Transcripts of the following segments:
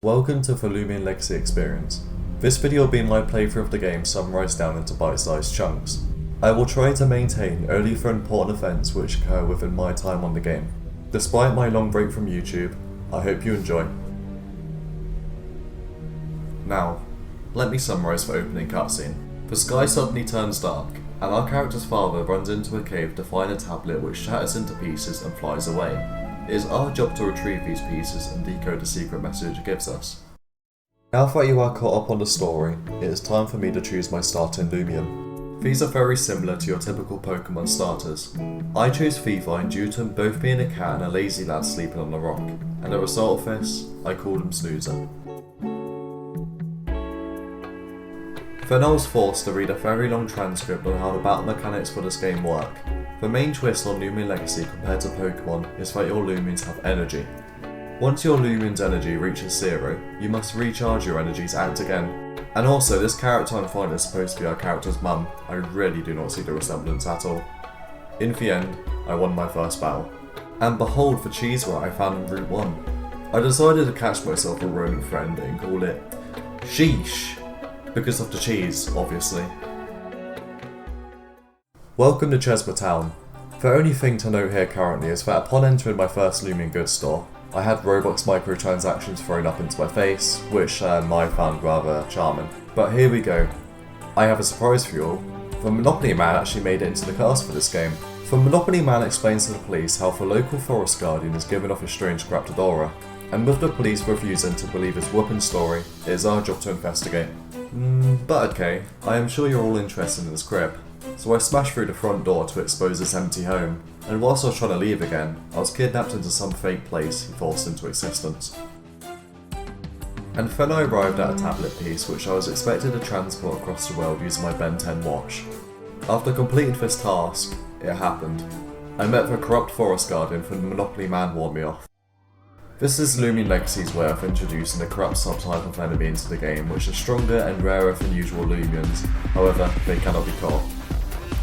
Welcome to the Loomian Legacy experience. This video will be my playthrough of the game summarised down into bite-sized chunks. I will try to maintain only for important events which occur within my time on the game. Despite my long break from YouTube, I hope you enjoy. Now, let me summarise the opening cutscene. The sky suddenly turns dark, and our character's father runs into a cave to find a tablet which shatters into pieces and flies away. It is our job to retrieve these pieces and decode the secret message it gives us. Now that you are caught up on the story, it is time for me to choose my starter in Loomian. These are very similar to your typical Pokemon starters. I chose Feline due to him both being a cat and a lazy lad sleeping on a rock, and as a result of this, I called him Snoozer. Then I was forced to read a very long transcript on how the battle mechanics for this game work. The main twist on Loomian Legacy compared to Pokemon is that your Loomians have energy. Once your Loomian's energy reaches 0, you must recharge your energy to act again. And also, this character I'm finding is supposed to be our character's mum. I really do not see the resemblance at all. In the end, I won my first battle. And behold the cheese rat I found in Route 1. I decided to catch myself a rodent friend and call it Sheesh, because of the cheese, obviously. Welcome to Chesma Town. The only thing to note here currently is that upon entering my first Loomian goods store, I had Roblox microtransactions thrown up into my face, which I found rather charming. But here we go. I have a surprise for you all. The Monopoly Man actually made it into the cast for this game. The Monopoly Man explains to the police how the local forest guardian is given off a strange corrupted aura, and with the police refusing to believe his whooping story, it is our job to investigate. But okay, I am sure you're all interested in this crib. So I smashed through the front door to expose his empty home, and whilst I was trying to leave again, I was kidnapped into some fake place he forced into existence. And then I arrived at a tablet piece which I was expected to transport across the world using my Ben 10 watch. After completing this task, it happened. I met the corrupt forest guardian from the Monopoly Man warned me off. This is Loomian Legacy's way of introducing a corrupt subtype of enemy into the game which is stronger and rarer than usual Loomians, however they cannot be caught.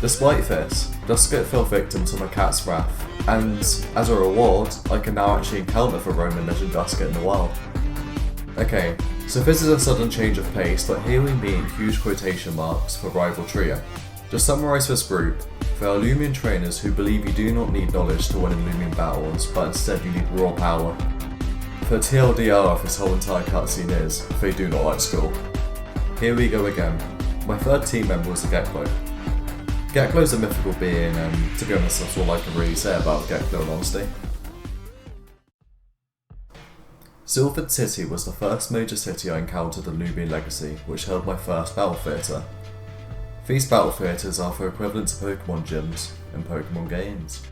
Despite this, Duskett fell victim to my cat's wrath, and as a reward, I can now actually encounter the Roman legend Duskett in the wild. Okay, so this is a sudden change of pace, but here we meet huge quotation marks for rival trio. To summarise this group, they are Loomian trainers who believe you do not need knowledge to win in Loomian battles, but instead you need raw power. The TLDR of this whole entire cutscene is, they do not like school. Here we go again. My third team member was a Geklo. Geklo's a mythical being, and to be honest, that's all I can really say about Geklo in honesty. Sylphid City was the first major city I encountered in Loomian Legacy, which held my first battle theatre. These battle theatres are the equivalent to Pokemon gyms in Pokemon games.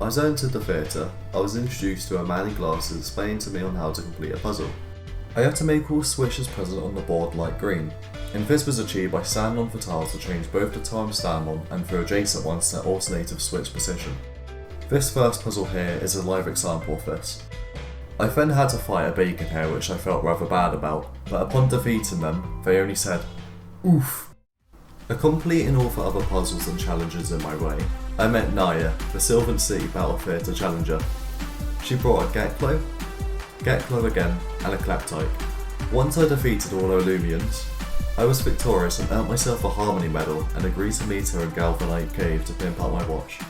As I entered the theatre, I was introduced to a man in glasses explaining to me on how to complete a puzzle. I had to make all swishes present on the board light green, and this was achieved by standing on the tiles to change both the tile I stand on and the adjacent ones to alternative switch position. This first puzzle here is a live example of this. I then had to fight a bacon hare which I felt rather bad about, but upon defeating them, they only said, "Oof." Completing all the other puzzles and challenges in my way, I met Naya, the Sylvan City Battle Theatre challenger. She brought a Geklo again, and a Kleptyke. Once I defeated all her Loomians, I was victorious and earned myself a Harmony Medal and agreed to meet her in Galvanite Cave to pimp out my watch.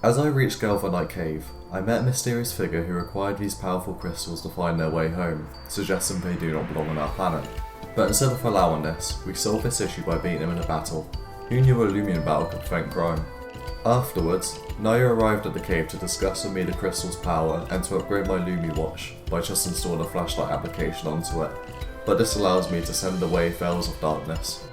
As I reached Galvanite Cave, I met a mysterious figure who required these powerful crystals to find their way home, suggesting they do not belong on our planet. But instead of allowing this, we solved this issue by beating him in a battle. Who knew a Loomian battle could prevent crime? Afterwards, Naya arrived at the cave to discuss with me the crystal's power and to upgrade my Lumi watch by just installing a flashlight application onto it, but this allows me to send away veils of darkness.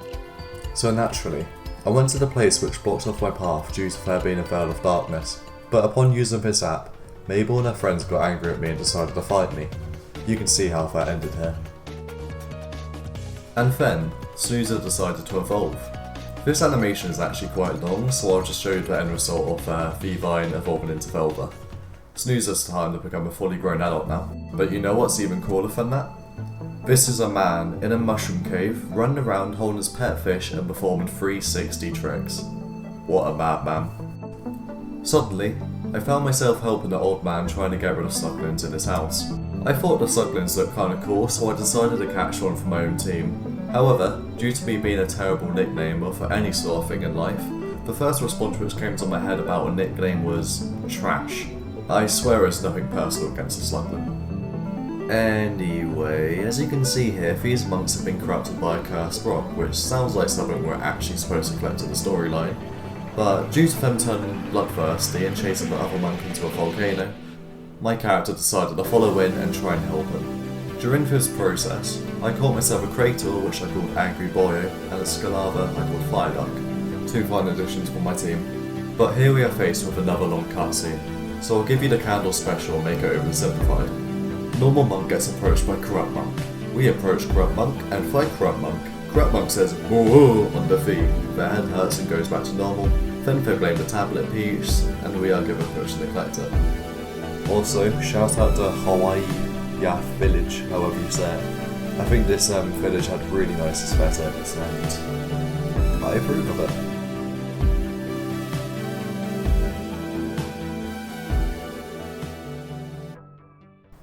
So naturally, I went to the place which blocked off my path due to there being a veil of darkness, but upon using this app, Mabel and her friends got angry at me and decided to fight me. You can see how that ended here. And then, Snoozer decided to evolve. This animation is actually quite long, so I'll just show you the end result of Feline evolving into Velva. Snoozer's time to become a fully grown adult now. But you know what's even cooler than that? This is a man in a mushroom cave, running around holding his pet fish and performing 360 tricks. What a madman. Suddenly, I found myself helping the old man trying to get rid of sucklings in his house. I thought the sucklings looked kinda cool, so I decided to catch one for my own team. However, due to me being a terrible nicknamer for any sort of thing in life, the first response which came to my head about a nickname was trash. I swear it's nothing personal against the suckling. Anyway, as you can see here, these monks have been corrupted by a cursed rock, which sounds like something we're actually supposed to collect in the storyline. But due to them turning bloodthirsty and chasing the other monk into a volcano, my character decided to follow in and try and help him. During this process, I caught myself a Krator, which I called Angry Boyo, and a Scalava I called Fireduck, 2 fine additions for my team. But here we are faced with another long cutscene, so I'll give you the candle special and make it oversimplified. Normal monk gets approached by corrupt monk. We approach corrupt monk and fight corrupt monk. Corrupt monk says "whoa" on defeat. Their head hurts and goes back to normal. Then they blame the tablet piece, and we are given permission to collect it. Also, shout out to Hawaii Village, however you say it. I think this village had really nice aesthetics, and I approve of it.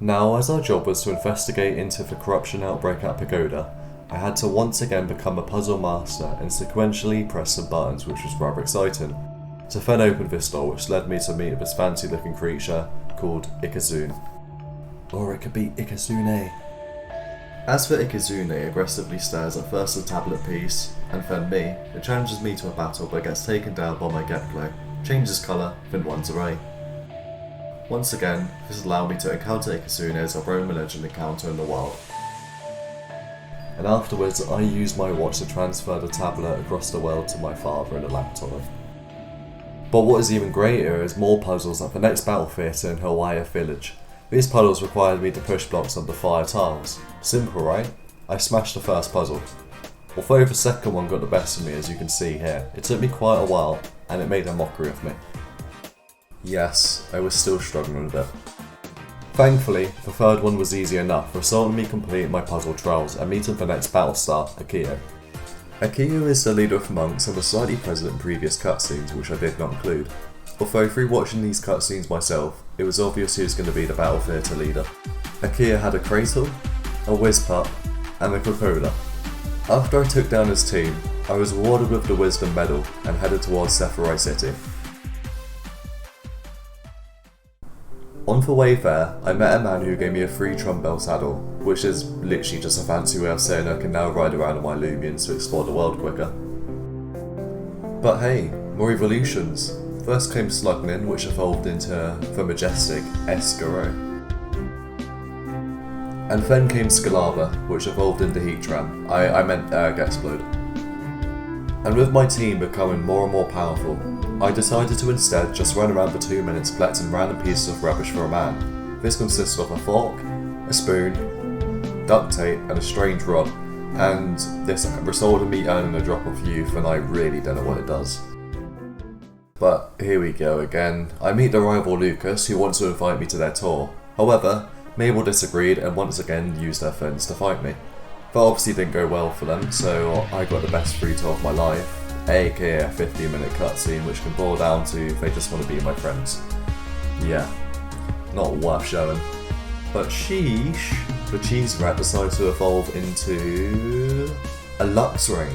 Now, as our job was to investigate into the corruption outbreak at Pagoda, I had to once again become a puzzle master and sequentially press some buttons, which was rather exciting. To then open this door, which led me to meet this fancy looking creature called Ikazune. Or it could be Ikazune. As for Ikazune aggressively stares at first the tablet piece, and then me, it challenges me to a battle but gets taken down by my get glow, changes colour, then runs away. Once again, this allowed me to encounter Ikazune as a Roman legend encounter in the wild. And afterwards, I used my watch to transfer the tablet across the world to my father in a laboratory. But what is even greater is more puzzles at the next battle theatre in Hawaii Village. These puzzles required me to push blocks onto fire tiles. Simple, right? I smashed the first puzzle. Although the second one got the best of me, as you can see here, it took me quite a while, and it made a mockery of me. Yes, I was still struggling with it. Thankfully, the third one was easy enough, resulting in me completing my puzzle trials and meeting the next battle star, Akio. Akio is the leader of monks and was slightly present in previous cutscenes, which I did not include. Although through watching these cutscenes myself, it was obvious who was going to be the battle theatre leader. Akio had a Krator, a Wizpup, and a Crocodile. After I took down his team, I was rewarded with the Wisdom Medal and headed towards Sephiroth City. On the way there, I met a man who gave me a free Trumbell saddle, which is literally just a fancy way of saying I can now ride around on my Loomians to explore the world quicker. But hey, more evolutions. First came Sluglin, which evolved into the majestic Escaro. And then came Scalava, which evolved into Heatran. I meant Explode. And with my team becoming more and more powerful, I decided to instead just run around for 2 minutes collecting random pieces of rubbish for a man. This consists of a fork, a spoon, duct tape and a strange rod, and this resulted in me earning a drop of youth, and I really don't know what it does. But here we go again. I meet the rival Lucas, who wants to invite me to their tour. However, Mabel disagreed and once again used their phones to fight me. That obviously didn't go well for them, so I got the best free tour of my life, aka a 15-minute cutscene which can boil down to they just want to be my friends. Yeah, not worth showing. But sheesh, the cheese rat decided to evolve into a Luxray.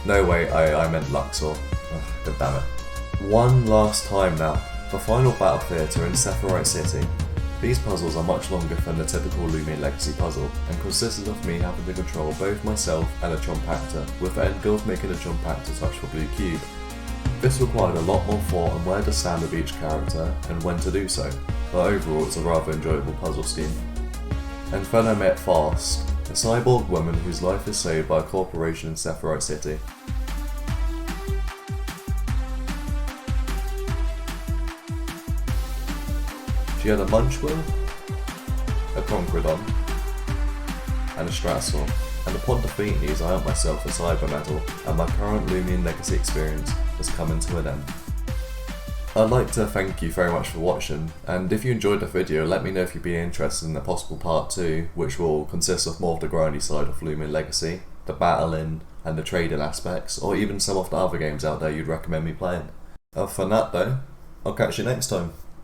No way, I meant Luxor. Ugh, God damn it. One last time now, the final battle theatre in Sephiroth City. These puzzles are much longer than the typical Loomian Legacy puzzle, and consisted of me having to control both myself and a Chompactor, with the end goal of making a Chompactor touch the blue cube. This required a lot more thought on where to stand with each character and when to do so, but overall it's a rather enjoyable puzzle scheme. And then I met Fast, a cyborg woman whose life is saved by a corporation in Sephiroth City. She had a Munchwheel, a Concredon, and a Stratosaur, and upon defeating these I earned myself a Cyber Medal, and my current Loomian Legacy experience was coming to an end. I'd like to thank you very much for watching, and if you enjoyed the video let me know if you'd be interested in a possible part 2, which will consist of more of the grindy side of Loomian Legacy, the battling and the trading aspects, or even some of the other games out there you'd recommend me playing. Other than that though, I'll catch you next time.